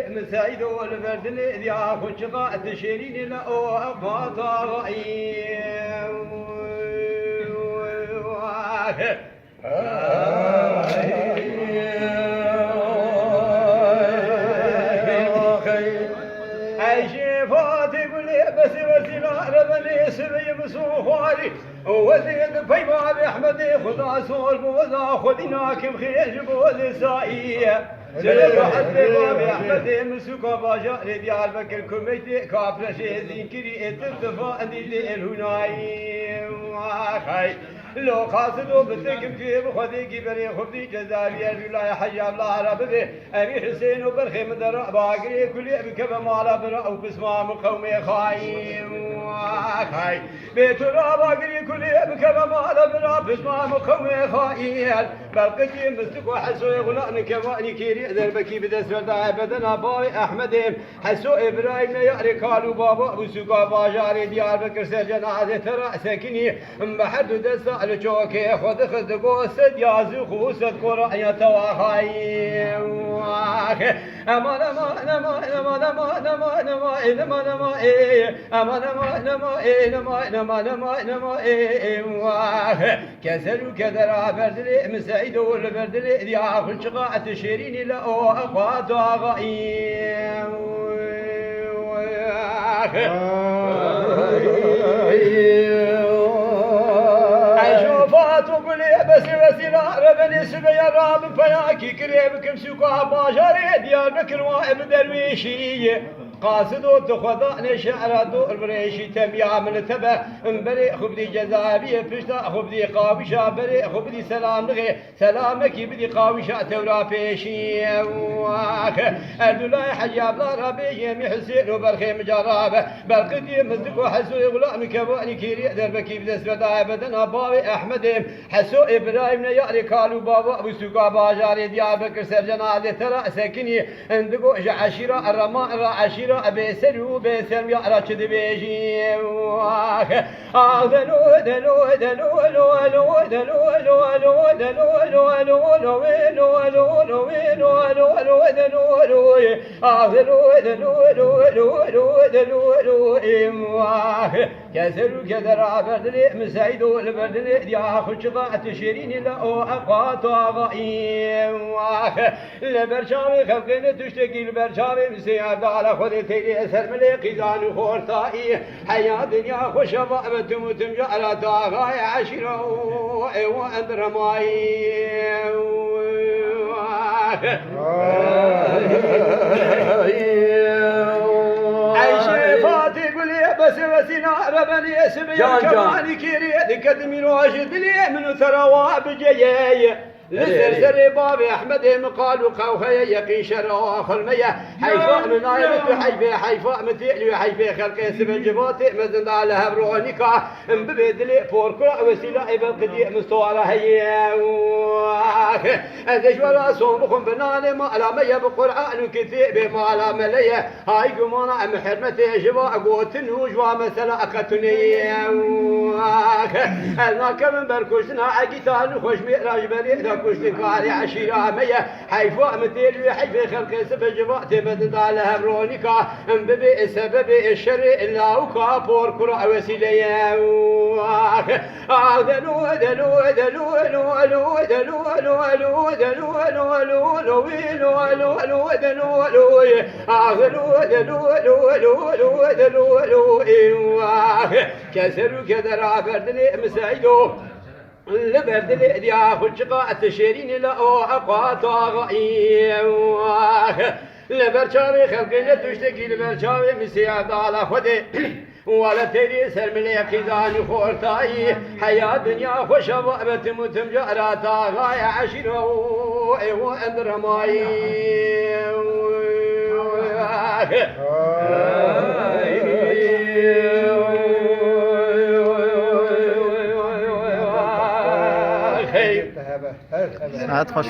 مسايد والبردن يا خشقة تشيرين لا أفاطا وزيد بيباب أحمد خدا صور بوزا خدنا كم خير بوز سائية سلام حد بيباب أحمد مسوكا باجا ديال بكر كميت كابر شيزين كري اتفا اندي الهناي خاي لو قاصدوا بتكم في بخدي بري خبدي جزائري الولاية حجاب الله رب به أمير حسين وبرخي مدر باقري كل بكب مالا برا وبسمع مقومي خايم خاي بيت باقري كل بكب مالا برا بسمع مقومي خايل بلقتي مستك وحسو غلان كواني كيري دربكي بدس وردا بدنا باي أحمد حسو إبراهيم ياري كالو بابا وسوقا باجاري ديار بكر سجنازة ترى سكني بحد دسا الجوكي خد خد قوسد يازو خوسد قرآن تواخاي أمان أمان أمان أمان أمان أمان أمان أمان أمان أمان أمان أمان أمان كسر كدر بردلي مسعيد والبردلي يا خشقة تشيرين لا أخوات غايم بس لا ربني سبيا راب فياكي كريبكم سوكا باجاري ديال بكر وائب درويشي قاصدو تخضعني شعر دو البريشي تميا من تبع بري خبدي جزابي فشتا خبدي قاوشا بري خبدي سلام لغي سلامك بدي قاوشا تورا بيشي الدولاي حجاب لا ربي يمي حسين وبرخي مجرابه بلقدي مزدك وحسو يغلام كباني كيري دربكي بدس ودا بدنا باوي احمد حسو ابراهيم ياري كالو بابا ابو سوقا باجاري ديال بكر سرجنا ترى سكني عندكو عشيره الرماء عشيره بيسرو بيسر يا راشد بيجي دلو دلو دلو لو لو دلو لو لو دلو لو لو لو لو لو لو لو دلو لو دلو لو دلو لو كسر كدر بردلي مسعيد البردلي يا خشقة تشيرين لا أقوات غايم لبرشاوي خلقين تشتكي البرشاوي مسياد على خذ تيري أسر ملي قيزان خورتائي حياة دنيا خشبة بتموتم جعل طاغاي عشرة وأندر ماي عيشي فاتي قولي بس ربني اسمي كماني كيري كدمي واجد لي من ثروة بجيي لسرسر بابي أحمد مقال وقوخي يقي شرا خلمية حيفاء من عيبة حيفاء متئلي حيفاء خلقي سبن جباتي مزند على هبرونيكا ببدلي فوركرا وسيلة إبن قديء مستوارة هي أزج ولا صومكم بناني ما على مية بقرآن كتيب ما على ملية هاي قمانا محرمتي جوا قوتن وجوا مثلا أخذتني أنا كمن بركوشنا عقيتان خوش مئراج بريد كشتكاري عشيرة مية حيفاء مثل حيف خلق سبب جبات بدد على هبرونيكا ببي سبب الشر إلا وكا بور كرا وسيليا دلو دلو دلو دلو دلو دلو دلو دلو كسر كدر بردني مسايدو لبردل يا خشقة تشيرين لا أقوات غايم لبرشاوي خلقنا تشتكي لبرشاوي مسياد على خدي ولا تري سرملي قيزاني خورتاي حياة دنيا خشبة بتموتم جاراتا غاية عشيرة وأندر ماي الخير. ساعات خوش